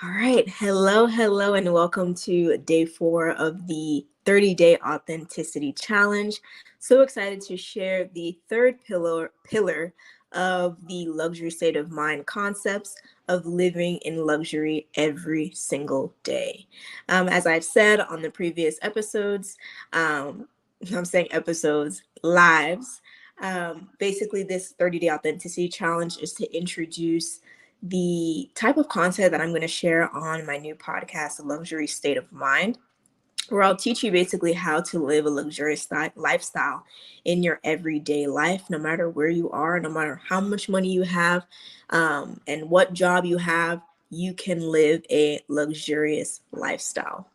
All right. Hello, and welcome to day 4 of the 30-day authenticity challenge. So excited to share the third pillar of the luxury state of mind concepts of living in luxury every single day. As I've said on the previous episodes, um, I'm saying episodes, lives. Basically, this 30-day authenticity challenge is to introduce the type of content that I'm going to share on my new podcast, The Luxury State of Mind, where I'll teach you basically how to live a luxurious lifestyle in your everyday life, no matter where you are, no matter how much money you have, and what job you have, you can live a luxurious lifestyle.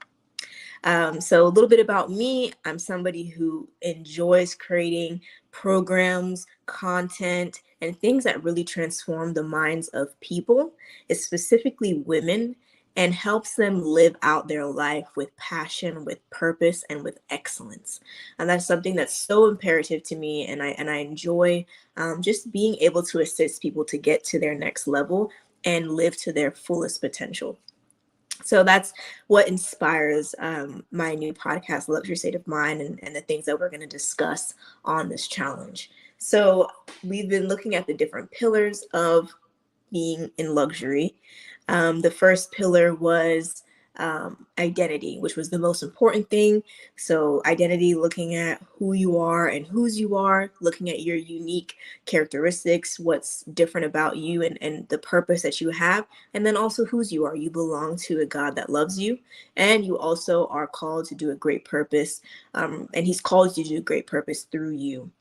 So, a little bit about me. I'm somebody who enjoys creating programs, content, and things that really transform the minds of people, specifically women, and helps them live out their life with passion, with purpose, and with excellence. And that's something that's so imperative to me. And I enjoy just being able to assist people to get to their next level and live to their fullest potential. So that's what inspires my new podcast, Luxury State of Mind, and the things that we're going to discuss on this challenge. So we've been looking at the different pillars of being in luxury. The first pillar was identity, which was the most important thing. So, identity, looking at who you are and whose you are, looking at your unique characteristics, what's different about you, and the purpose that you have, and then also whose you are. You belong to a God that loves you, and you also are called to do a great purpose, and He's called you to do a great purpose through you.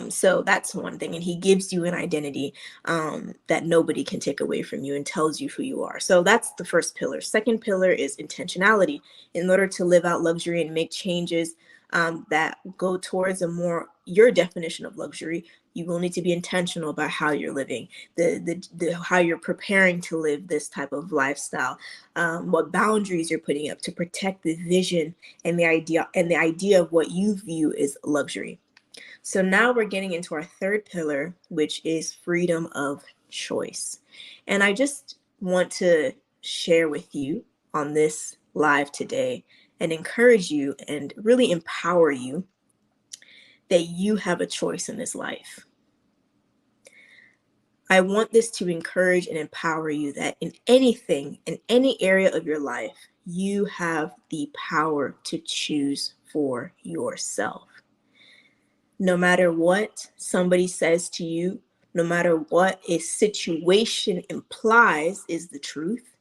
So that's one thing. And he gives you an identity that nobody can take away from you and tells you who you are. So that's the first pillar. Second pillar is intentionality. In order to live out luxury and make changes that go towards a more your definition of luxury, you will need to be intentional about how you're living, the how you're preparing to live this type of lifestyle, what boundaries you're putting up to protect the vision and the idea of what you view is luxury. So now we're getting into our third pillar, which is freedom of choice. And I just want to share with you on this live today and encourage you and really empower you that you have a choice in this life. I want this to encourage and empower you that in anything, in any area of your life, you have the power to choose for yourself. No matter what somebody says to you, no matter what a situation implies is the truth,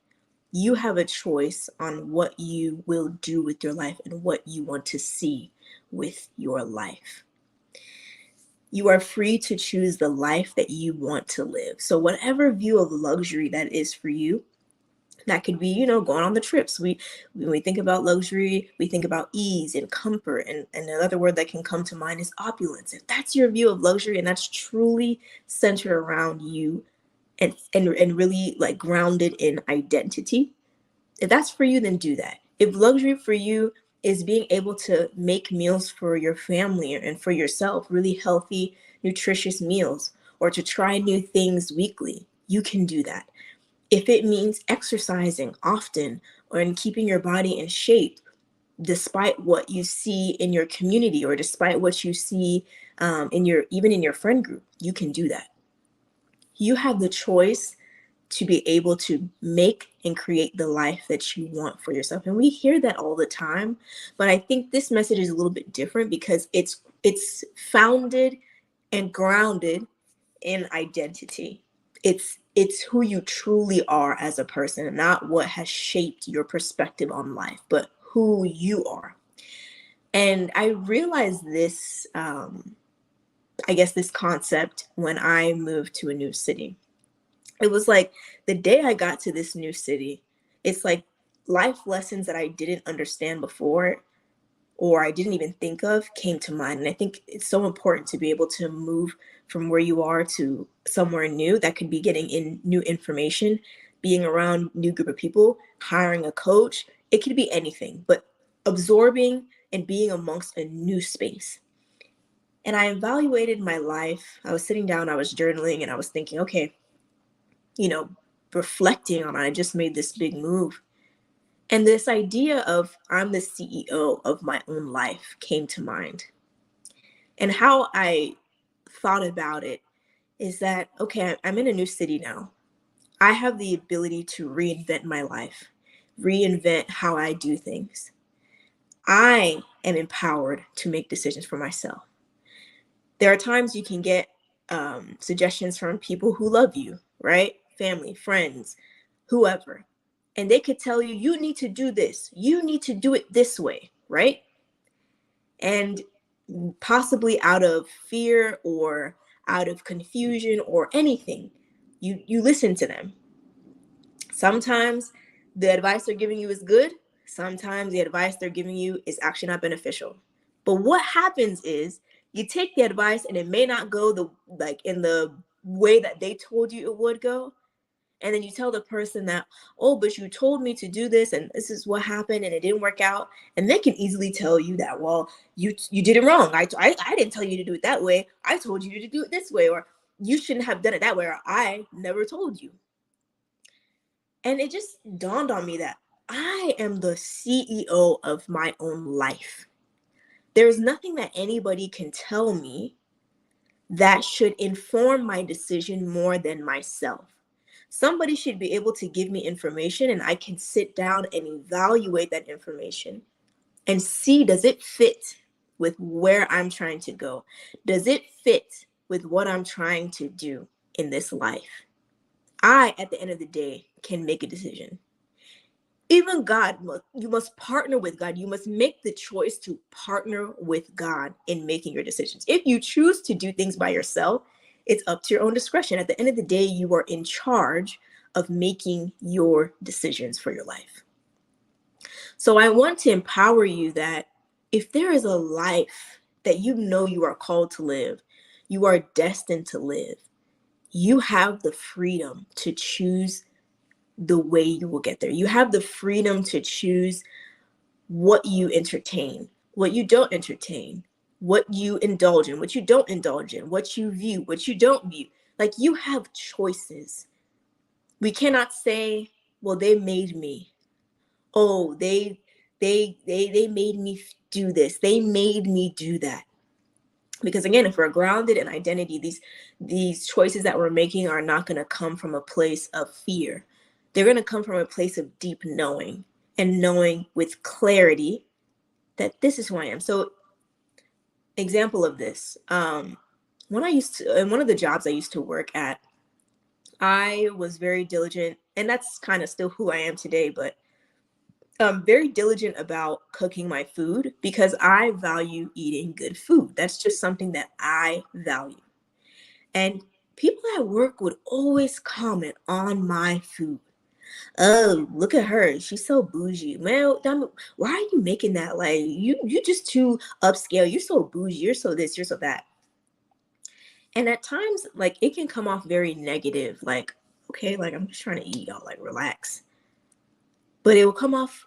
you have a choice on what you will do with your life and what you want to see with your life. You are free to choose the life that you want to live. So, whatever view of luxury that is for you, that could be, going on the trips. When we think about luxury, we think about ease and comfort. And another word that can come to mind is opulence. If that's your view of luxury and that's truly centered around you and really like grounded in identity, if that's for you, then do that. If luxury for you is being able to make meals for your family and for yourself, really healthy, nutritious meals, or to try new things weekly, you can do that. If it means exercising often or in keeping your body in shape, despite what you see in your community or despite what you see in your friend group, you can do that. You have the choice to be able to make and create the life that you want for yourself. And we hear that all the time, but I think this message is a little bit different because it's founded and grounded in identity. It's who you truly are as a person, not what has shaped your perspective on life, but who you are. And I realized this, I guess, this concept when I moved to a new city. It was like the day I got to this new city, it's like life lessons that I didn't understand before or I didn't even think of came to mind. And I think it's so important to be able to move from where you are to somewhere new. That could be getting in new information, being around new group of people, hiring a coach. It could be anything, but absorbing and being amongst a new space. And I evaluated my life. I was sitting down, I was journaling, and I was thinking, okay, you know, reflecting on, I just made this big move. And this idea of I'm the CEO of my own life came to mind. And how I thought about it is that, okay, I'm in a new city now. I have the ability to reinvent my life, reinvent how I do things. I am empowered to make decisions for myself. There are times you can get suggestions from people who love you, right? Family, friends, whoever. And they could tell you, you need to do this. You need to do it this way, right? And possibly out of fear or out of confusion or anything, you listen to them. Sometimes the advice they're giving you is good. Sometimes the advice they're giving you is actually not beneficial. But what happens is you take the advice and it may not go in the way that they told you it would go. And then you tell the person that, oh, but you told me to do this and this is what happened and it didn't work out. And they can easily tell you that, well, you did it wrong. I didn't tell you to do it that way. I told you to do it this way, or you shouldn't have done it that way, or I never told you. And it just dawned on me that I am the CEO of my own life. There's nothing that anybody can tell me that should inform my decision more than myself. Somebody should be able to give me information and I can sit down and evaluate that information and see, does it fit with where I'm trying to go? Does it fit with what I'm trying to do in this life? I, at the end of the day, can make a decision. Even God, you must partner with God. You must make the choice to partner with God in making your decisions. If you choose to do things by yourself, it's up to your own discretion. At the end of the day, you are in charge of making your decisions for your life. So I want to empower you that if there is a life that you know you are called to live, you are destined to live, you have the freedom to choose the way you will get there. You have the freedom to choose what you entertain, what you don't entertain, what you indulge in, what you don't indulge in, what you view, what you don't view. Like, you have choices. We cannot say, well, they made me. Oh, they made me do this. They made me do that. Because again, if we're grounded in identity, these choices that we're making are not going to come from a place of fear. They're going to come from a place of deep knowing, and knowing with clarity that this is who I am. So, example of this, when I used to, in one of the jobs I used to work at, I was very diligent, and that's kind of still who I am today, but very diligent about cooking my food because I value eating good food. That's just something that I value. And people at work would always comment on my food. Oh, look at her. She's so bougie. Man, why are you making that? Like, you just too upscale. You're so bougie. You're so this, you're so that. And at times, like, it can come off very negative. Like, okay, like, I'm just trying to eat, y'all, like, relax. But it will come off,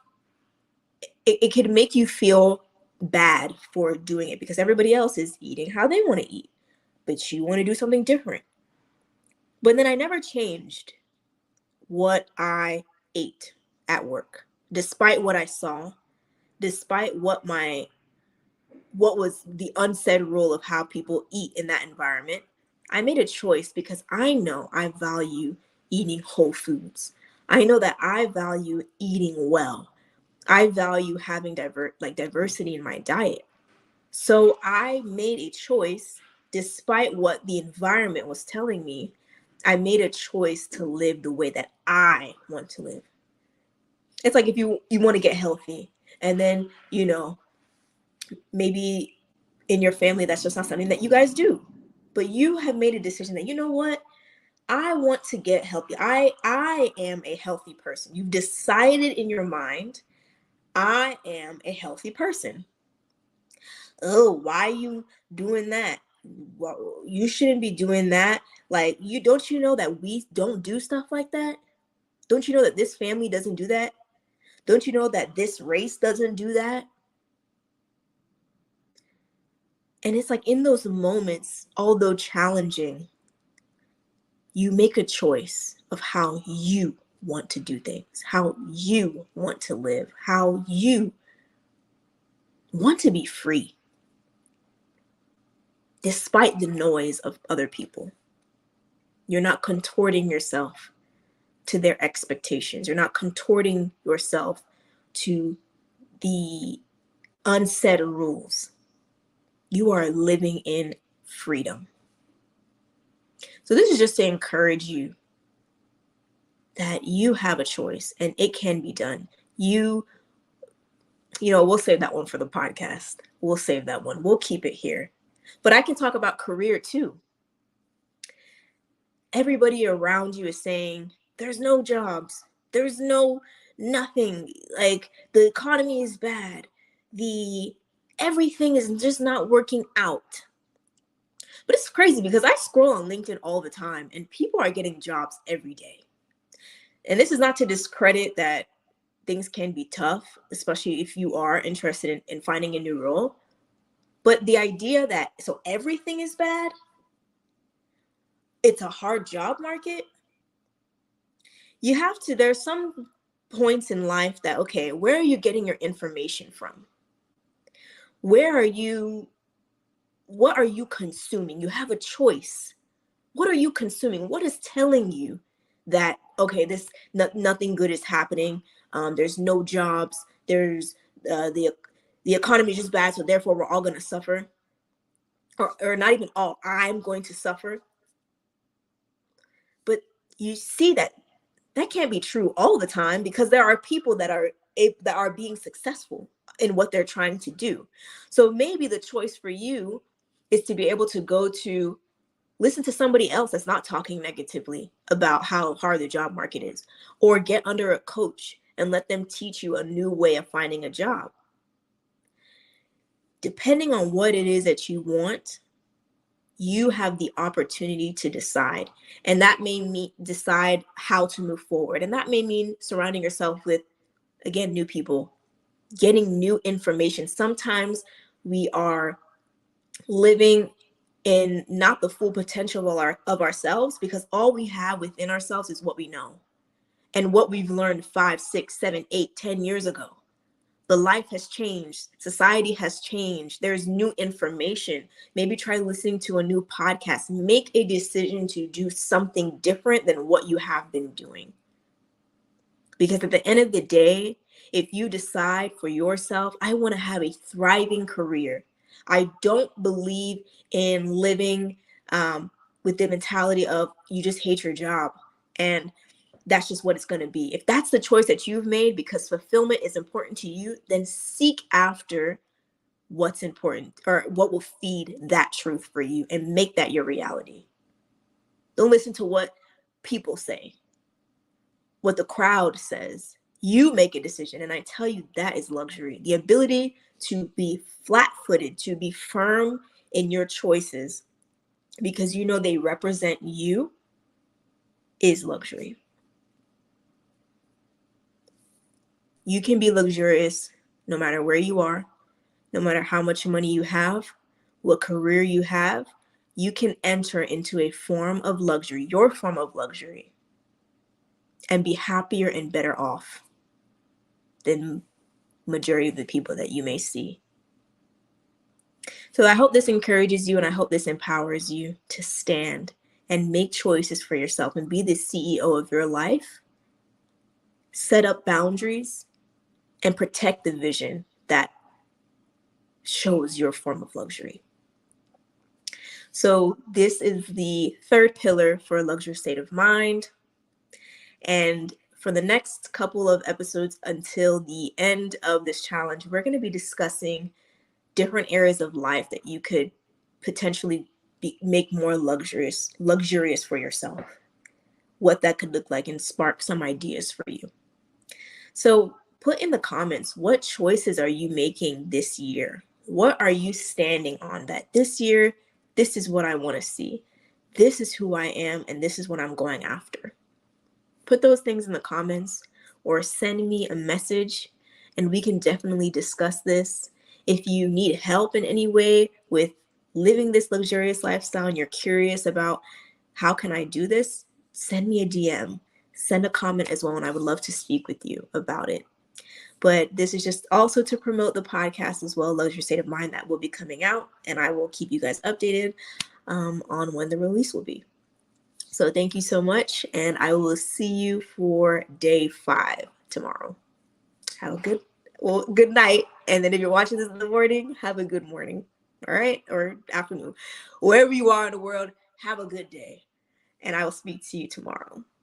it could make you feel bad for doing it because everybody else is eating how they want to eat, but you want to do something different. But then I never changed what I ate at work, despite what I saw, despite what was the unsaid rule of how people eat in that environment. I made a choice because I know I value eating whole foods. I know that I value eating well. I value having diversity in my diet. So I made a choice despite what the environment was telling me. I made a choice to live the way that I want to live. It's like if you want to get healthy and then, maybe in your family that's just not something that you guys do. But you have made a decision that, you know what? I want to get healthy. I am a healthy person. You've decided in your mind, I am a healthy person. Oh, why are you doing that? Well, you shouldn't be doing that. Like, you know that we don't do stuff like that? Don't you know that this family doesn't do that? Don't you know that this race doesn't do that? And it's like in those moments, although challenging, you make a choice. of how you want to do things, how you want to live, how you want to be free, despite the noise of other people. You're not contorting yourself to their expectations. You're not contorting yourself to the unsaid rules. You are living in freedom. So this is just to encourage you that you have a choice and it can be done. We'll save that one for the podcast. We'll save that one. We'll keep it here. But I can talk about career too. Everybody around you is saying, there's no jobs. There's nothing. Like, the economy is bad. Everything is just not working out. But it's crazy because I scroll on LinkedIn all the time and people are getting jobs every day. And this is not to discredit that things can be tough, especially if you are interested in finding a new role. But the idea that, so everything is bad, it's a hard job market. There's some points in life that, okay, where are you getting your information from? What are you consuming? You have a choice. What are you consuming? What is telling you that, okay, nothing good is happening? There's no jobs. There's the economy is just bad, so therefore we're all going to suffer. Or not even all, I'm going to suffer. But you see that can't be true all the time, because there are people that are being successful in what they're trying to do. So maybe the choice for you is to be able to go to listen to somebody else that's not talking negatively about how hard the job market is, or get under a coach and let them teach you a new way of finding a job. Depending on what it is that you want, you have the opportunity to decide. And that may mean decide how to move forward. And that may mean surrounding yourself with, again, new people, getting new information. Sometimes we are living in not the full potential of ourselves, because all we have within ourselves is what we know and what we've learned 5, 6, 7, 8, 10 years ago. The life has changed. Society has changed. There's new information. Maybe try listening to a new podcast. Make a decision to do something different than what you have been doing. Because at the end of the day, if you decide for yourself, I want to have a thriving career. I don't believe in living with the mentality of you just hate your job and that's just what it's going to be. If that's the choice that you've made because fulfillment is important to you, then seek after what's important or what will feed that truth for you and make that your reality. Don't listen to what people say, what the crowd says. You make a decision. And I tell you, that is luxury. The ability to be flat-footed, to be firm in your choices because you know they represent you, is luxury. You can be luxurious no matter where you are, no matter how much money you have, what career you have. You can enter into a form of luxury, your form of luxury, and be happier and better off than majority of the people that you may see. So I hope this encourages you, and I hope this empowers you to stand and make choices for yourself and be the CEO of your life. Set up boundaries and protect the vision that shows your form of luxury. So this is the third pillar for a luxurious state of mind. And for the next couple of episodes until the end of this challenge, we're going to be discussing different areas of life that you could potentially make more luxurious for yourself, what that could look like, and spark some ideas for you. So put in the comments, what choices are you making this year? What are you standing on that this year, this is what I want to see. This is who I am, and this is what I'm going after. Put those things in the comments or send me a message, and we can definitely discuss this. If you need help in any way with living this luxurious lifestyle and you're curious about how can I do this, send me a DM, send a comment as well, and I would love to speak with you about it. But this is just also to promote the podcast as well, Luxury State of Mind, that will be coming out, and I will keep you guys updated on when the release will be. So thank you so much, and I will see you for day 5 tomorrow. Have a good night, and then if you're watching this in the morning, have a good morning, all right, or afternoon, wherever you are in the world. Have a good day, and I will speak to you tomorrow.